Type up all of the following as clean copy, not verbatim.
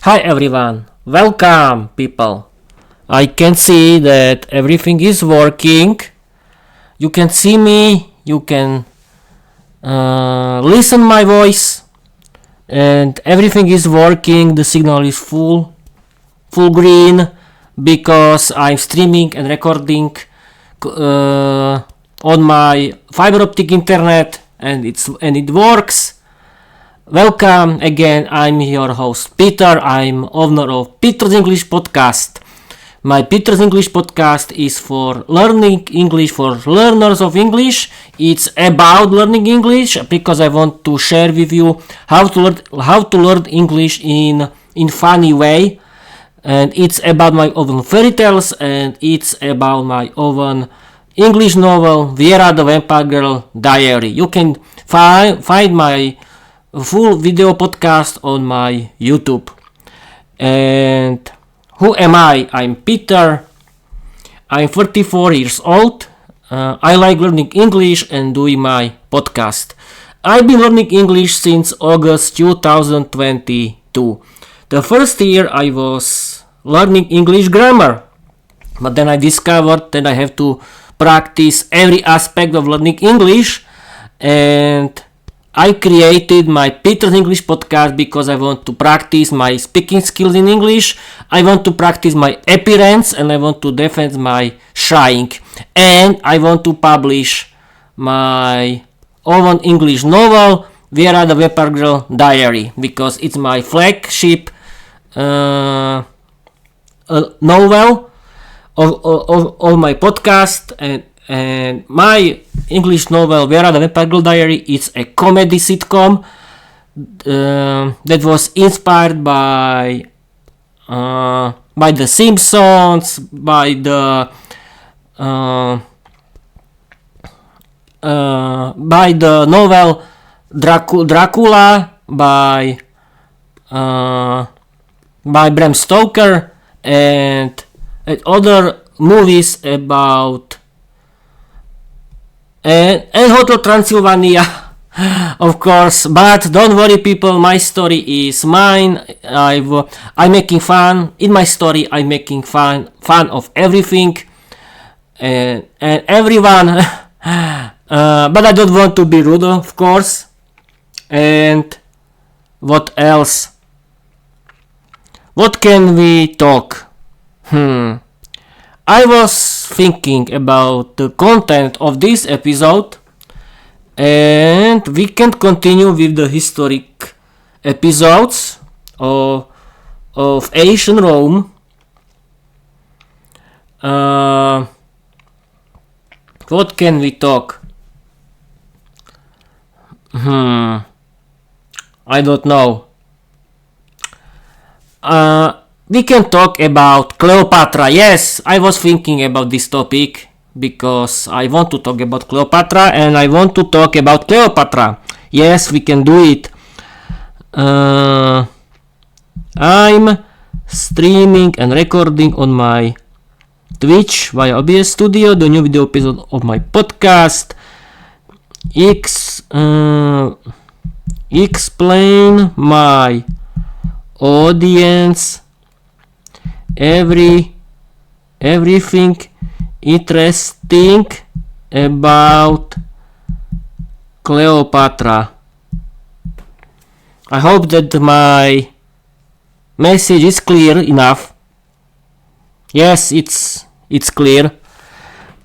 Hi everyone, welcome people. I can see that everything is working. You can see me, you can listen my voice, and everything is working. The signal is full green because I'm streaming and recording on my fiber optic internet, and it works. Welcome again, I'm your host Peter, I'm owner of Peter's English Podcast. My Peter's English Podcast is for learning English, for learners of English. It's about learning English because I want to share with you how to learn English in funny way. And it's about my own fairy tales, and it's about my own English novel, Viera the Vampire Diary. You can find my full video podcast on my YouTube. And who am I? I'm Peter. I'm 34 years old. I like learning English and doing my podcast. I've been learning English since August 2022. The first year I was learning English grammar, but then I discovered that I have to practice every aspect of learning English, and I created my Peter's English Podcast because I want to practice my speaking skills in English, I want to practice my appearance, and I want to defend my shying. And I want to publish my own English novel, Viera the Vampire Diary, because it's my flagship novel of my podcast, and my English novel Viera the Vampire Diary is a comedy sitcom that was inspired by The Simpsons, by the novel Dracula by Bram Stoker, and other movies about and Hotel Transylvania, of course. But don't worry people, my story is mine. I'm making fun in my story. I'm making fun of everything and everyone. But I don't want to be rude, of course. And what else? What can we talk? I was thinking about the content of this episode, and we can continue with the historic episodes of ancient Rome. What can we talk? I don't know. We can talk about Cleopatra. Yes, I was thinking about this topic because I want to talk about Cleopatra and I want to talk about Cleopatra. Yes, we can do it. I'm streaming and recording on my Twitch via OBS Studio, the new video episode of my podcast. Explain my audience everything interesting about Cleopatra. I hope that my message is clear enough. Yes, it's clear.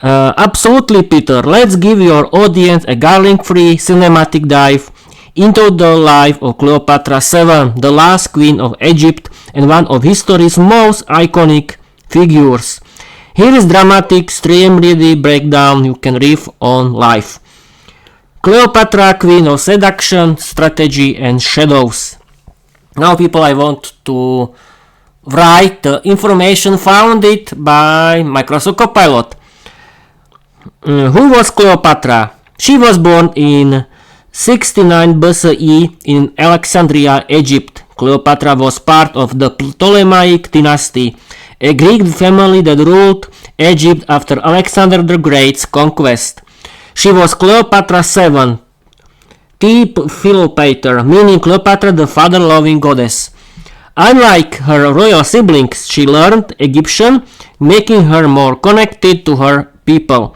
Absolutely, Peter. Let's give your audience a garlic-free cinematic dive into the life of Cleopatra VII, the last queen of Egypt and one of history's most iconic figures. Here is dramatic, stream-ready breakdown you can riff on life. Cleopatra, queen of seduction, strategy and shadows. Now people, I want to write the information found it by Microsoft Copilot. Who was Cleopatra? She was born in 69 BCE in Alexandria, Egypt. Cleopatra was part of the Ptolemaic dynasty, a Greek family that ruled Egypt after Alexander the Great's conquest. She was Cleopatra VII, T. Philopater, meaning Cleopatra the father-loving goddess. Unlike her royal siblings, she learned Egyptian, making her more connected to her people.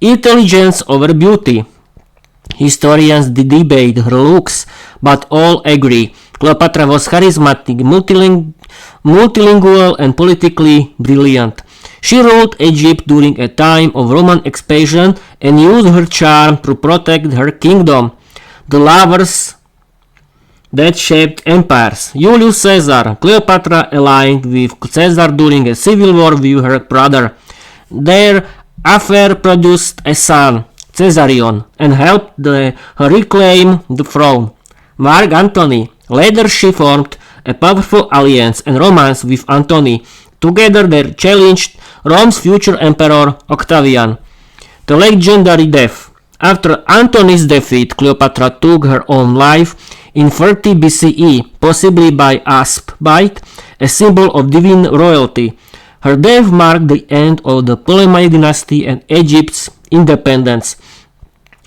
Intelligence over beauty. Historians debate her looks, but all agree Cleopatra was charismatic, multilingual, and politically brilliant. She ruled Egypt during a time of Roman expansion and used her charm to protect her kingdom. The lovers that shaped empires. Julius Caesar. Cleopatra aligned with Caesar during a civil war with her brother. Their affair produced a son, Caesarion, and helped her reclaim the throne. Mark Antony. Later she formed a powerful alliance and romance with Antony. Together they challenged Rome's future emperor Octavian. The legendary death. After Antony's defeat, Cleopatra took her own life in 30 BCE, possibly by asp bite, a symbol of divine royalty. Her death marked the end of the Ptolemaic dynasty and Egypt's independence.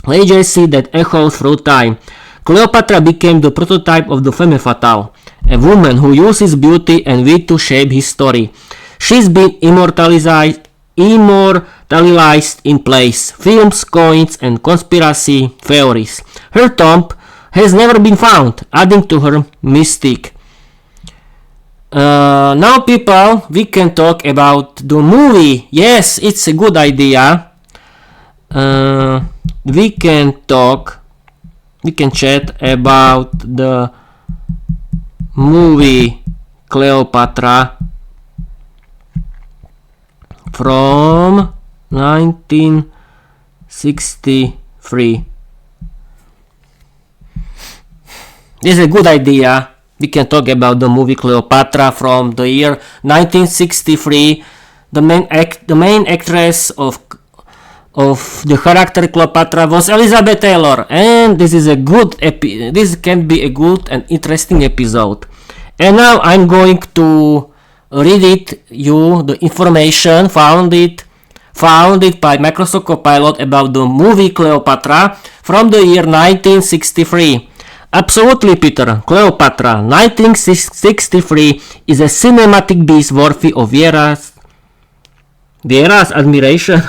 Legacy that echoes through time. Cleopatra became the prototype of the femme fatale, a woman who uses beauty and wit to shape history. She's been immortalized in plays, films, coins, and conspiracy theories. Her tomb has never been found, adding to her mystique. Now, people, we can talk about the movie. Yes, it's a good idea. We can chat about the movie Cleopatra from 1963. This is a good idea. We can talk about the movie Cleopatra from the year 1963. The main actress of the character Cleopatra was Elizabeth Taylor, and this can be a good and interesting episode. And now I'm going to read you the information found it by Microsoft Copilot about the movie Cleopatra from the year 1963. Absolutely, Peter. Cleopatra 1963 is a cinematic beast worthy of Viera's admiration.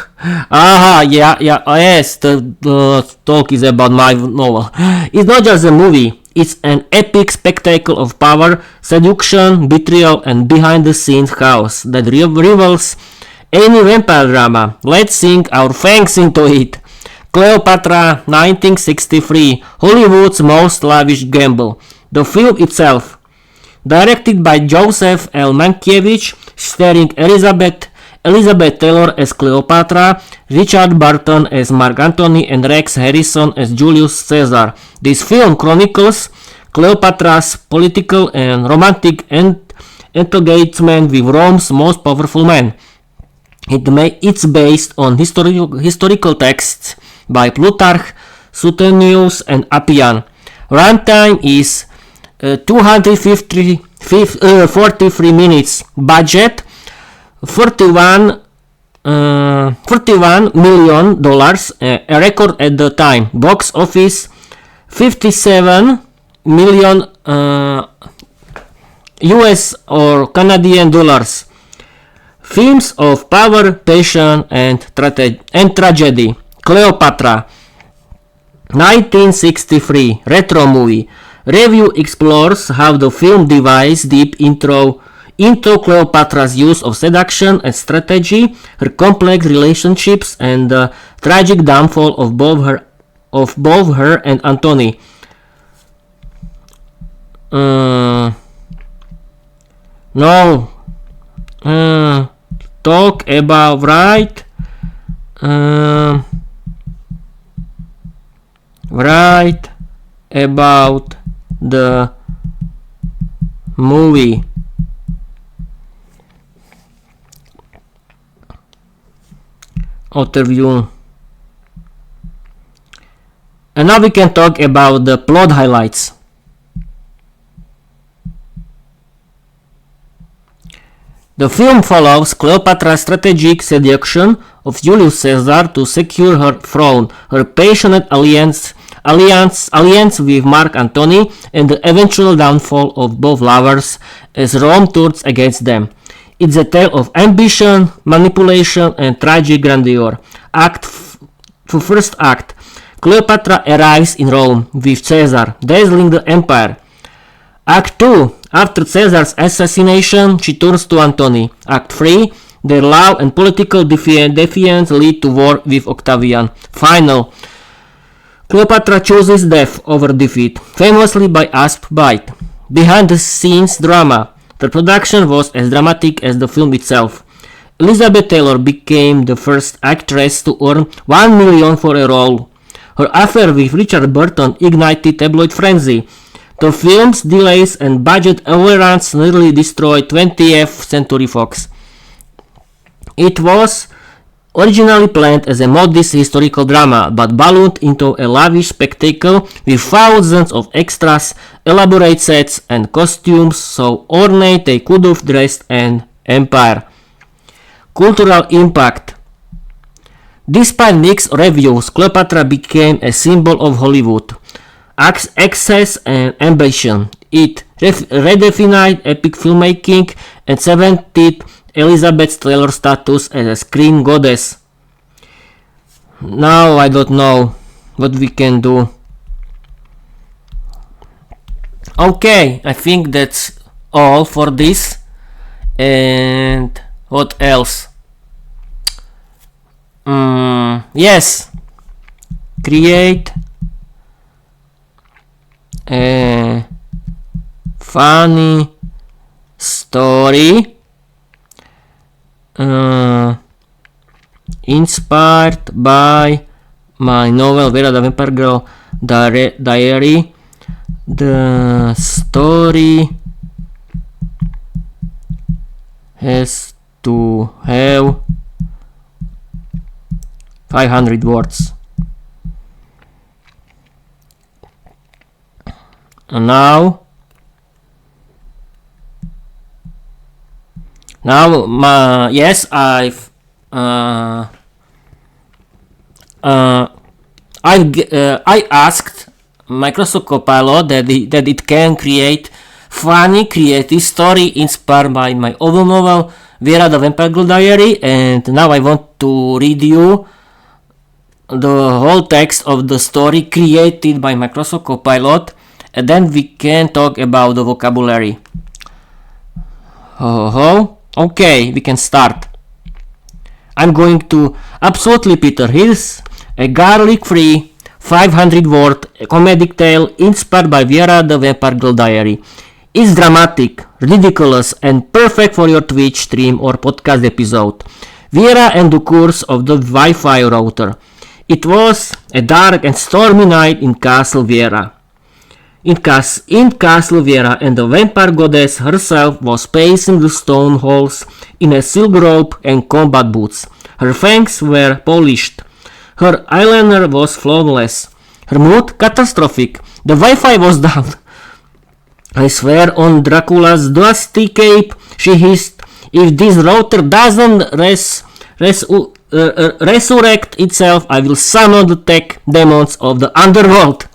Yes, the talk is about my novel. It's not just a movie, it's an epic spectacle of power, seduction, betrayal, and behind-the-scenes chaos that rivals any vampire drama. Let's sink our fangs into it. Cleopatra 1963, Hollywood's most lavish gamble. The film itself, directed by Joseph L. Mankiewicz, starring Elizabeth Taylor as Cleopatra, Richard Burton as Mark Antony, and Rex Harrison as Julius Caesar. This film chronicles Cleopatra's political and romantic engagement with Rome's most powerful man. It's based on historical texts by Plutarch, Suetonius, and Appian. Runtime is 243 minutes. Budget $41 million, a record at the time. Box office $57 million US or Canadian dollars. Themes of power, passion, and tragedy. Cleopatra 1963 retro movie. Review explores how the film dives deep into Cleopatra's use of seduction and strategy, her complex relationships, and the tragic downfall of both her and Antony. Talk about right about the movie. Overview. And now we can talk about the plot highlights. The film follows Cleopatra's strategic seduction of Julius Caesar to secure her throne, her passionate alliance with Mark Antony, and the eventual downfall of both lovers as Rome turns against them. It's a tale of ambition, manipulation, and tragic grandeur. First act. Cleopatra arrives in Rome with Caesar, dazzling the empire. Act 2. After Caesar's assassination, she turns to Antony. Act 3. Their love and political defiance lead to war with Octavian. Final. Cleopatra chooses death over defeat, famously by asp bite. Behind the scenes drama. The production was as dramatic as the film itself. Elizabeth Taylor became the first actress to earn $1 million for a role. Her affair with Richard Burton ignited tabloid frenzy. The film's delays and budget overruns nearly destroyed 20th Century Fox. It was originally planned as a modest historical drama, but ballooned into a lavish spectacle with thousands of extras, elaborate sets, and costumes so ornate they could have dressed an empire. Cultural impact. Despite mixed reviews, Cleopatra became a symbol of Hollywood. Excess and ambition. It redefined epic filmmaking and cemented Elizabeth Taylor's status as a screen goddess. Now I don't know what we can do. Okay, I think that's all for this. And what else? Yes, create a funny story inspired by my novel Viera the Vampire Diary. The story has to have 500 words. And now yes, I asked Microsoft Copilot that it can create funny creative story inspired by my other novel Viera the Vampire Diary, and now I want to read you the whole text of the story created by Microsoft Copilot, and then we can talk about the vocabulary. Okay, we can start. I'm going to absolutely, Peter. Here's a garlic-free 500-word comedic tale inspired by Viera the Vampire Diary. It's dramatic, ridiculous, and perfect for your Twitch stream or podcast episode. Viera and the Curse of the Wi-Fi Router. It was a dark and stormy night in Castle Viera. In Castle Viera, and the vampire goddess herself was pacing the stone halls in a silk robe and combat boots. Her fangs were polished. Her eyeliner was flawless. Her mood catastrophic. The Wi-Fi was down. I swear on Dracula's dusty cape, she hissed, if this router doesn't resurrect itself, I will summon the tech demons of the underworld.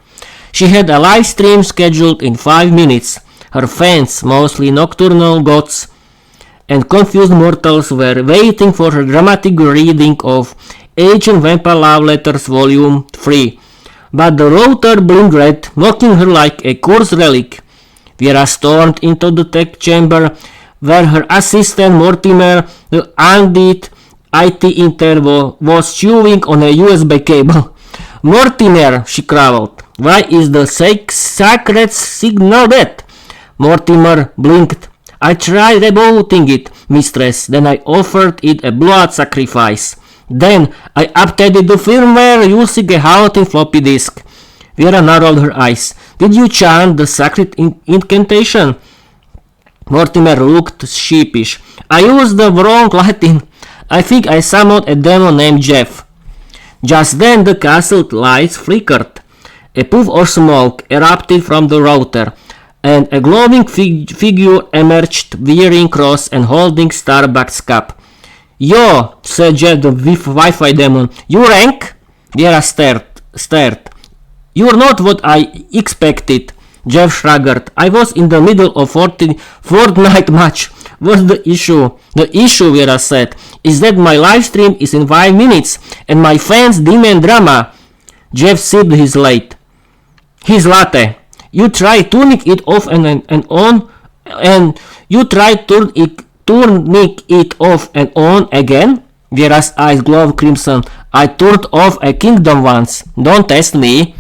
She had a live stream scheduled in 5 minutes. Her fans, mostly nocturnal gods and confused mortals, were waiting for her dramatic reading of Ancient Vampire Love Letters Volume 3. But the router blinked red, mocking her like a cursed relic. Viera stormed into the tech chamber, where her assistant Mortimer, the undead IT intern, was chewing on a USB cable. Mortimer, she growled. Why is the sacred signal dead? Mortimer blinked. I tried rebooting it, mistress. Then I offered it a blood sacrifice. Then I updated the firmware using a haunting floppy disk. Viera narrowed her eyes. Did you chant the sacred incantation? Mortimer looked sheepish. I used the wrong Latin. I think I summoned a demon named Jeff. Just then the castle lights flickered. A puff of smoke erupted from the router, and a glowing figure emerged, wearing cross and holding Starbucks cup. Yo, said Jeff the Wi-Fi demon. You rank? Viera stared. You're not what I expected. Jeff shrugged. I was in the middle of Fortnite match. What's the issue? The issue, Viera said, is that my live stream is in 5 minutes and my fans demand drama. Jeff sipped his latte. You try turning it off and on, and you try turning it off and on again? Viera's eyes glowed crimson. I turned off a kingdom once. Don't test me.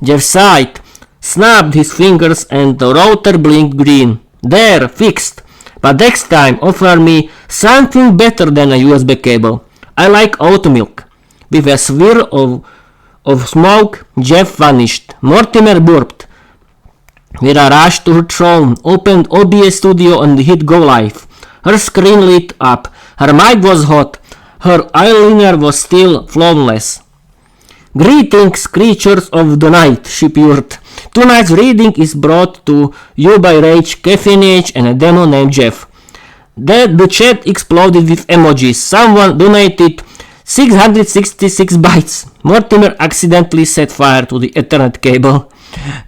Jeff sighed, snapped his fingers, and the router blinked green. There, fixed. But next time, offer me something better than a USB cable. I like oat milk. With a swirl of smoke, Jeff vanished. Mortimer burped. Viera rushed to her throne, opened OBS Studio and hit go live. Her screen lit up. Her mic was hot. Her eyeliner was still flawless. Greetings, creatures of the night, she purred. Tonight's reading is brought to you by Rage, Caffeinage, and a demon named Jeff. The chat exploded with emojis. Someone donated 666 bytes. Mortimer accidentally set fire to the Ethernet cable.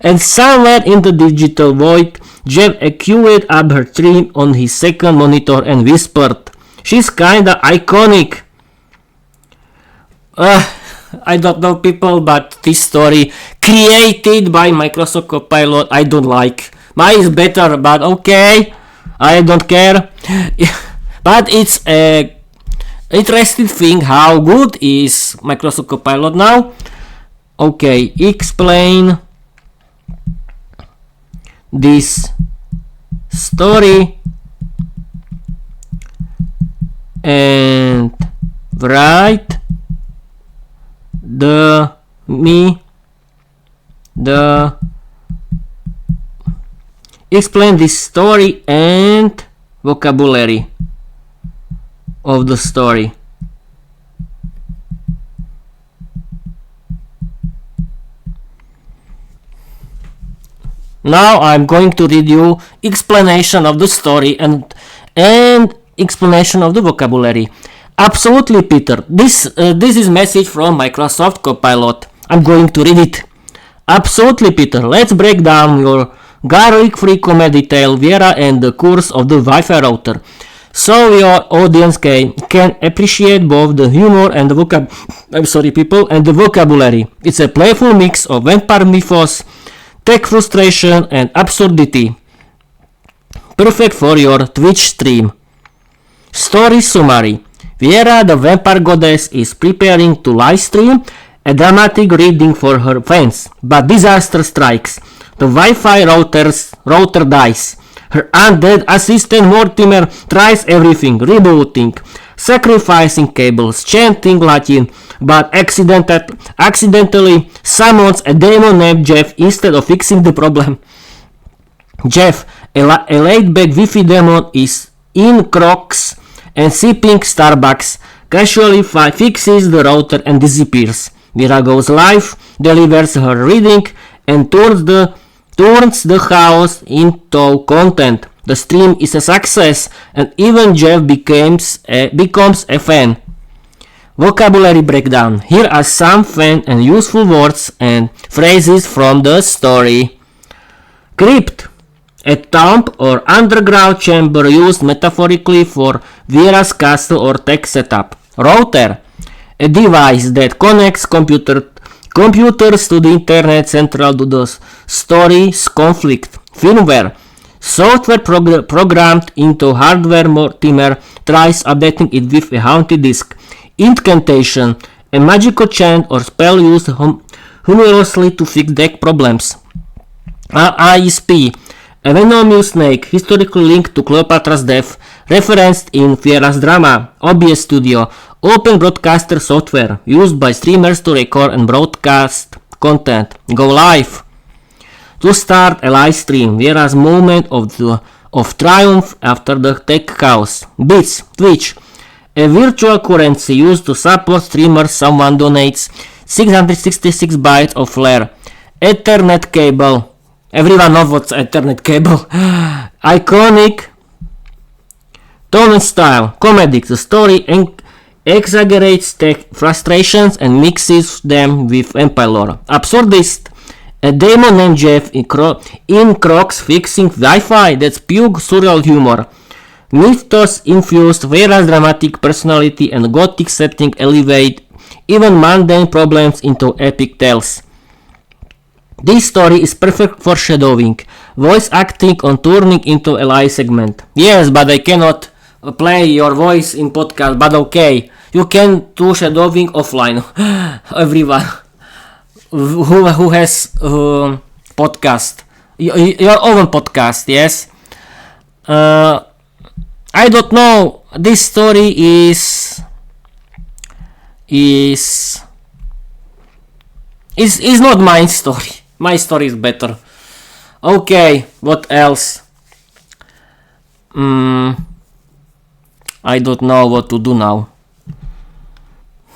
And somewhere in the digital void, Jeff queued up her stream on his second monitor and whispered, "She's kinda iconic." I don't know, people, but this story created by Microsoft Copilot I don't like. Mine is better, but okay, I don't care. But it's a interesting thing how good is Microsoft Copilot now. Okay, explain this story and write explain this story and vocabulary of the story. Now I'm going to read you explanation of the story and explanation of the vocabulary. Absolutely, Peter. This is message from Microsoft Copilot. I'm going to read it. Absolutely, Peter. Let's break down your garlic-free comedy tale, Viera and the Curse of the Wi-Fi Router, so your audience can appreciate both the humor and the vocabulary. It's a playful mix of vampire mythos, tech frustration, and absurdity. Perfect for your Twitch stream. Story summary. Viera the Vampire Goddess is preparing to live stream a dramatic reading for her fans, but disaster strikes. The Wi-Fi router dies. Her undead assistant Mortimer tries everything, rebooting, sacrificing cables, chanting Latin, but accidentally summons a demon named Jeff instead of fixing the problem. Jeff, a laid-back Wi-Fi demon, is in Crocs and sipping Starbucks, casually fixes the router and disappears. Viera goes live, delivers her reading, and turns the house into content. The stream is a success, and even Jeff becomes a fan. Vocabulary breakdown. Here are some fun and useful words and phrases from the story. Crypt. A tomb or underground chamber used metaphorically for Viera's castle or tech setup. Router. A device that connects computers to the internet central to the story's conflict. Firmware. Software programmed into hardware. Mortimer tries updating it with a haunted disk. Incantation. A magical chant or spell used humorously to fix deck problems. ISP. A venomous snake historically linked to Cleopatra's death, referenced in Viera's drama. OBS Studio. Open broadcaster software used by streamers to record and broadcast content. Go live. To start a live stream, Viera's moment of triumph after the tech chaos. Bits. Twitch. A virtual currency used to support streamers. Someone donates 666 bytes of flair. Ethernet cable. Everyone knows what's Ethernet cable. Iconic. Tone and style. Comedic. The story exaggerates tech frustrations and mixes them with vampire lore. Absurdist. A demon named Jeff in Crocs fixing Wi-Fi. That's pure surreal humor. Mythos-infused Viera's dramatic personality and gothic setting elevate even mundane problems into epic tales. This story is perfect foreshadowing. Voice acting on turning into a live segment. Yes, but I cannot play your voice in podcast, but okay. You can do shadowing offline. Everyone who has podcast. Your own podcast, yes. I don't know. This story is not my story. My story is better. Okay, what else? I don't know what to do now.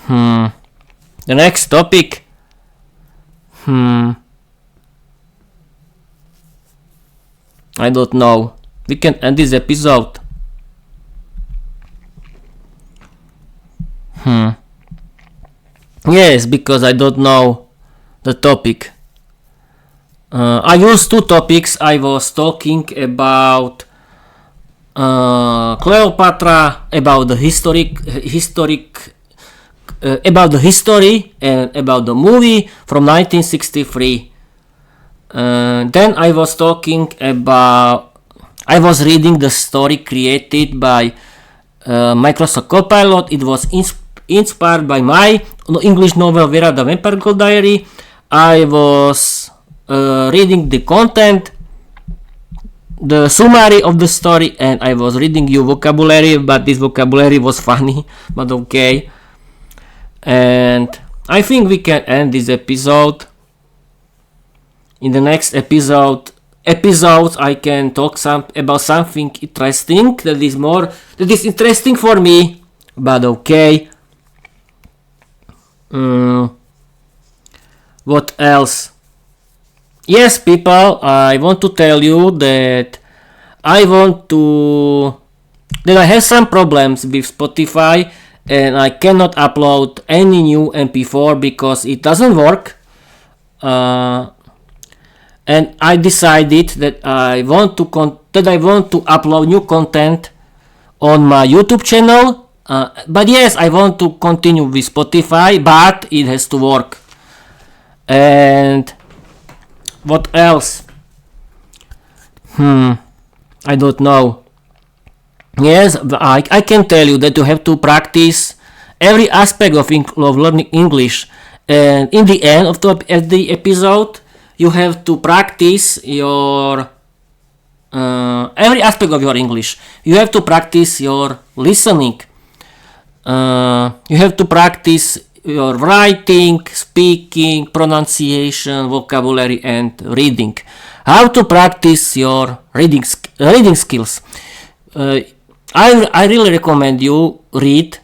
The next topic. I don't know. We can end this episode. Yes, because I don't know the topic. I used two topics. I was talking about Cleopatra, about the history and about the movie from 1963. Then I was talking about, I was reading the story created by Microsoft Copilot. It was inspired by my English novel Viera the Vampire Goddess. I was reading the content, the summary of the story, and I was reading you vocabulary, but this vocabulary was funny, but okay. And I think we can end this episode. In the next episodes I can talk about something interesting that is interesting for me, but okay. What else? Yes, people, I want to tell you that I have some problems with Spotify and I cannot upload any new MP4 because it doesn't work. And I decided that I want to upload new content on my YouTube channel. But yes, I want to continue with Spotify, but it has to work. And what else? I don't know. Yes, I can tell you that you have to practice every aspect of learning English. And in the end of the episode, you have to practice your every aspect of your English. You have to practice your listening. You have to practice your writing, speaking, pronunciation, vocabulary, and reading. How to practice your reading skills? I really recommend you read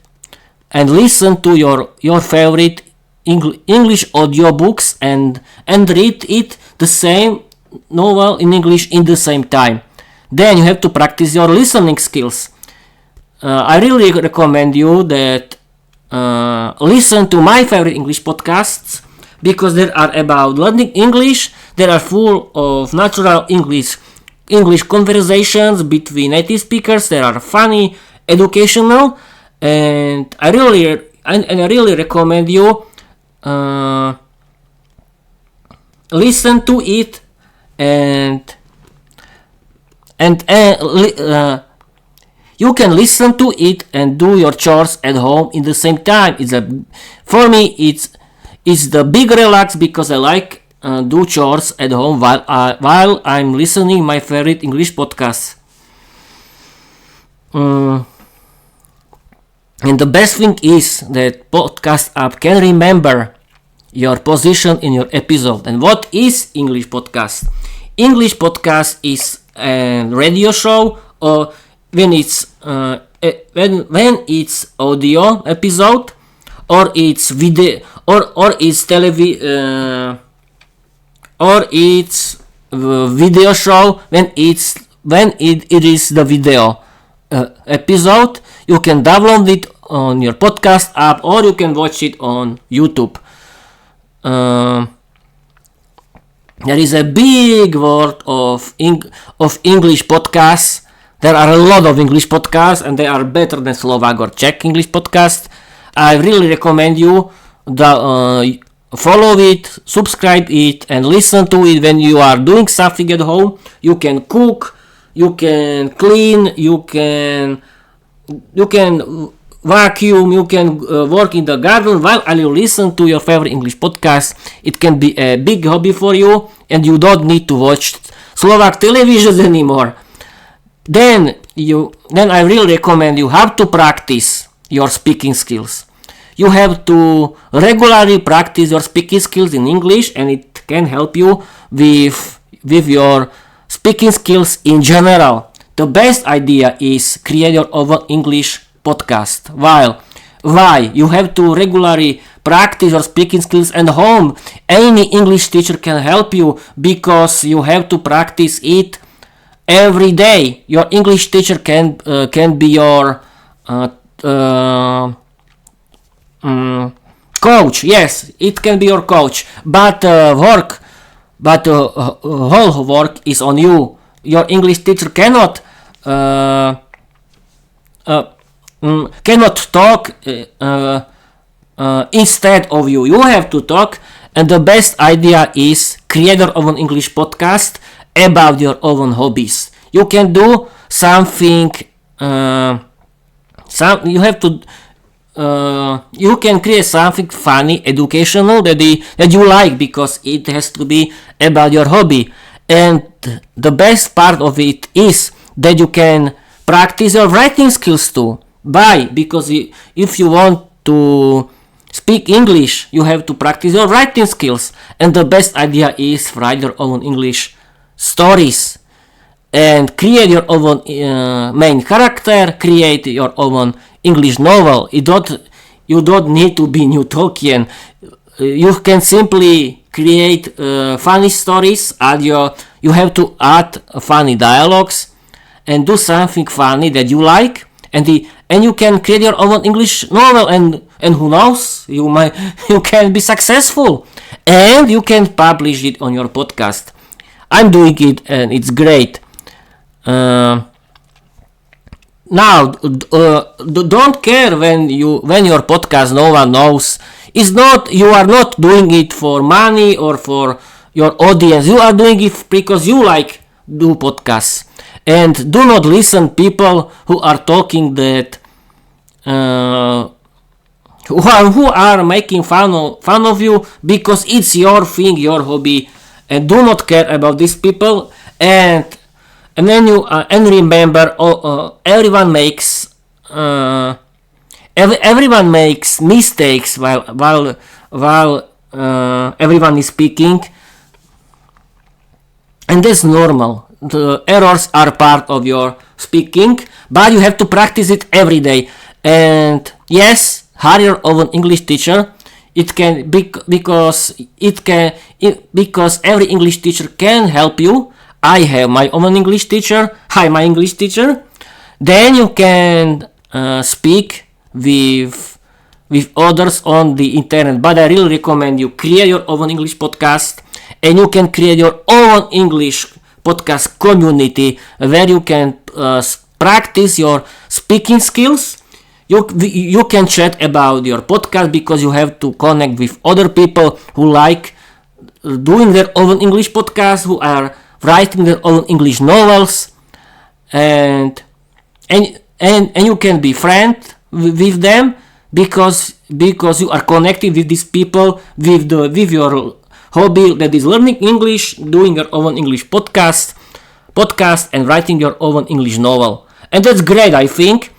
and listen to your favorite English audiobooks and read it the same novel in English in the same time. Then you have to practice your listening skills. I really recommend you that listen to my favorite English podcasts because they are about learning English. They are full of natural English conversations between native speakers. They are funny, educational, and I really recommend you listen to it and you can listen to it and do your chores at home in the same time. For me it's the big relax because I like do chores at home while I'm listening my favorite English podcasts. And the best thing is that podcast app can remember your position in your episode. And what is English podcast? English podcast is a radio show, or when it's audio episode, or it's video, or it's video show when it is the video episode. You can download it on your podcast app or you can watch it on YouTube. There is a big world of English podcasts. There are a lot of English podcasts, and they are better than Slovak or Czech English podcasts. I really recommend you follow it, subscribe it, and listen to it when you are doing something at home. You can cook, you can clean, you can vacuum, you can work in the garden while you listen to your favorite English podcast. It can be a big hobby for you, and you don't need to watch Slovak television anymore. Then I really recommend you have to practice your speaking skills. You have to regularly practice your speaking skills in English, and it can help you with your speaking skills in general. The best idea is create your own English podcast. Why? You have to regularly practice your speaking skills at home. Any English teacher can help you because you have to practice it every day. Your English teacher can be your coach. Yes, it can be your coach, but whole work is on you. Your English teacher cannot talk instead of you. You have to talk, and the best idea is create your own English podcast about your own hobbies. You can do something. You can create something funny, educational that you like because it has to be about your hobby. And the best part of it is that you can practice your writing skills too. Why? Because if you want to speak English, you have to practice your writing skills. And the best idea is write your own English stories and create your own main character, create your own English novel. You don't need to be New Tolkien. You can simply create funny stories. You have to add funny dialogues and do something funny that you like, and you can create your own English novel, and who knows, you can be successful, and you can publish it on your podcast. I'm doing it, and it's great. Now, don't care when your podcast no one knows. You are not doing it for money or for your audience. You are doing it because you like do podcasts. And do not listen people who are talking that who are making fun of you because it's your thing, your hobby, and do not care about these people. And then remember, everyone makes mistakes while everyone is speaking, and that's normal. The errors are part of your speaking, but you have to practice it every day. And yes, hire your own English teacher. It can because every English teacher can help you. I have my own English teacher. Hi, my English teacher. Then you can speak with others on the internet. But I really recommend you create your own English podcast, and you can create your own English podcast community where you can practice your speaking skills. You can chat about your podcast because you have to connect with other people who like doing their own English podcasts, who are writing their own English novels, and you can be friends with them because you are connected with these people with your hobby that is learning English, doing your own English podcast and writing your own English novel. And that's great, I think.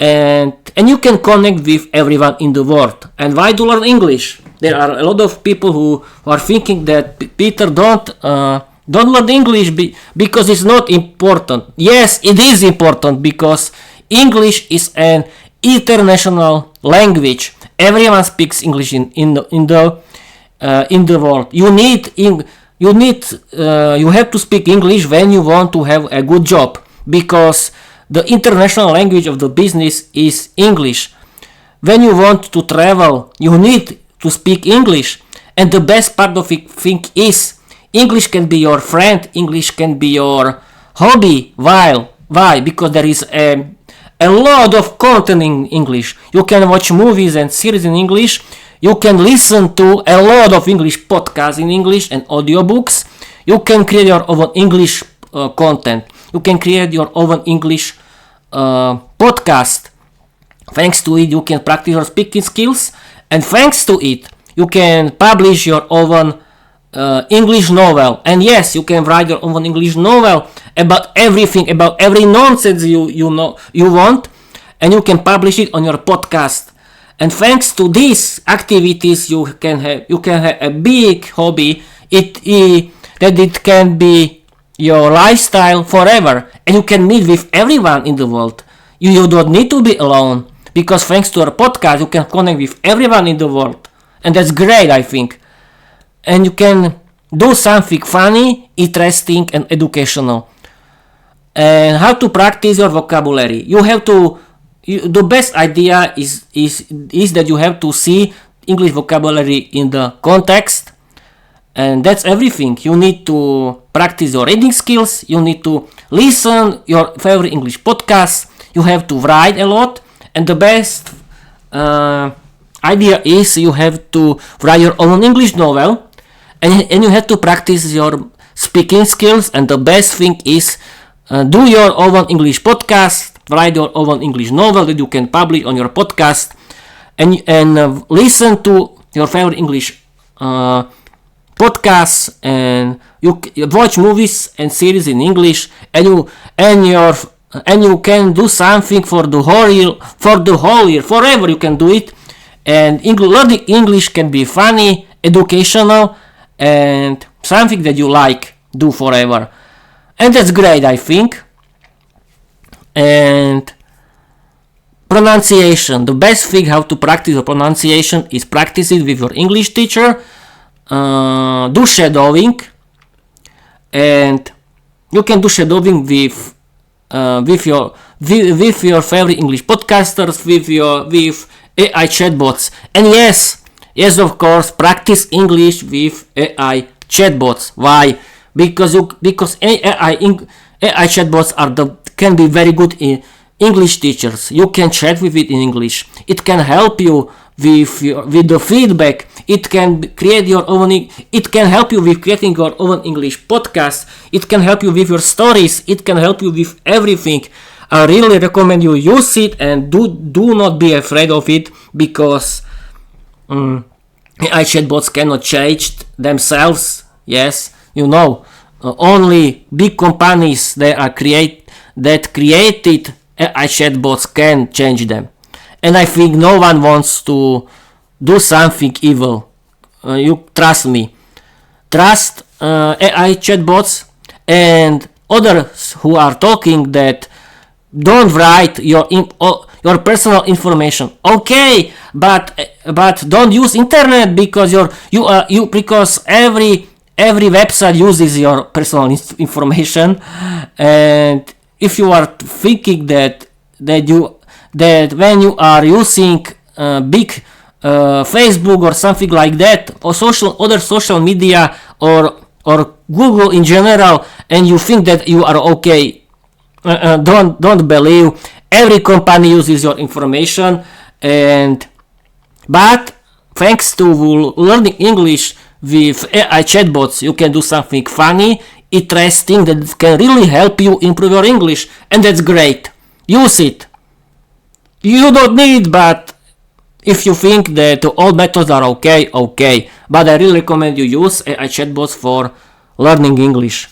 And you can connect with everyone in the world. And why to learn English? There are a lot of people who are thinking that Peter don't learn English because it's not important. Yes, it is important because English is an international language. Everyone speaks English in the world. You have to speak English when you want to have a good job, because the international language of the business is English. When you want to travel, you need to speak English. And the best part of it thing is, English can be your friend, English can be your hobby. Why? Because there is a lot of content in English. You can watch movies and series in English. You can listen to a lot of English podcasts in English and audiobooks. You can create your own English content. You can create your own English podcast. Thanks to it, you can practice your speaking skills. And thanks to it, you can publish your own English novel. And yes, you can write your own English novel about everything, about every nonsense you want, and you can publish it on your podcast. And thanks to these activities, you can have a big hobby. It can be your lifestyle forever, and you can meet with everyone in the world. You don't need to be alone, because thanks to our podcast, you can connect with everyone in the world, and that's great, I think. And you can do something funny, interesting, and educational. And how to practice your vocabulary? The best idea is that you have to see English vocabulary in the context, and that's everything. You need to practice your reading skills. You need to listen your favorite English podcasts. You have to write a lot, and the best idea is you have to write your own English novel, and you have to practice your speaking skills. And the best thing is do your own English podcast, write your own English novel that you can publish on your podcast, and listen to your favorite English podcasts, and you watch movies and series in English, and you can do something for the whole year, forever. You can do it, and learning English can be funny, educational, and something that you do forever. And that's great, I think. And pronunciation. The best thing how to practice your pronunciation is practice it with your English teacher. Do shadowing. And you can do shadowing with your favorite English podcasters, with AI chatbots. And yes, of course, practice English with AI chatbots. Why? Because AI chatbots can be very good in English teachers. You can chat with it in English. It can help you with the feedback. It can create your own. It can help you with creating your own English podcast. It can help you with your stories. It can help you with everything. I really recommend you use it, and do not be afraid of it, because AI chatbots cannot change themselves. Yes, only big companies that created AI chatbots can change them. And I think no one wants to do something evil. You trust me. Trust AI chatbots and others who are talking that don't write your personal information. Okay, but don't use internet, because because every website uses your personal information. And if you are thinking that when you are using big Facebook or something like that, or other social media, or Google in general, and you think that you are okay, don't believe. Every company uses your information, but thanks to learning English with AI chatbots, you can do something funny, interesting, that can really help you improve your English, and that's great. Use it. You don't need, but if you think that all methods are okay. But I really recommend you use AI chatbots for learning English.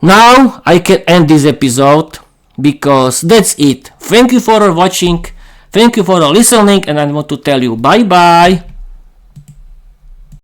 Now I can end this episode, because that's it. Thank you for watching. Thank you for listening, and I want to tell you bye bye.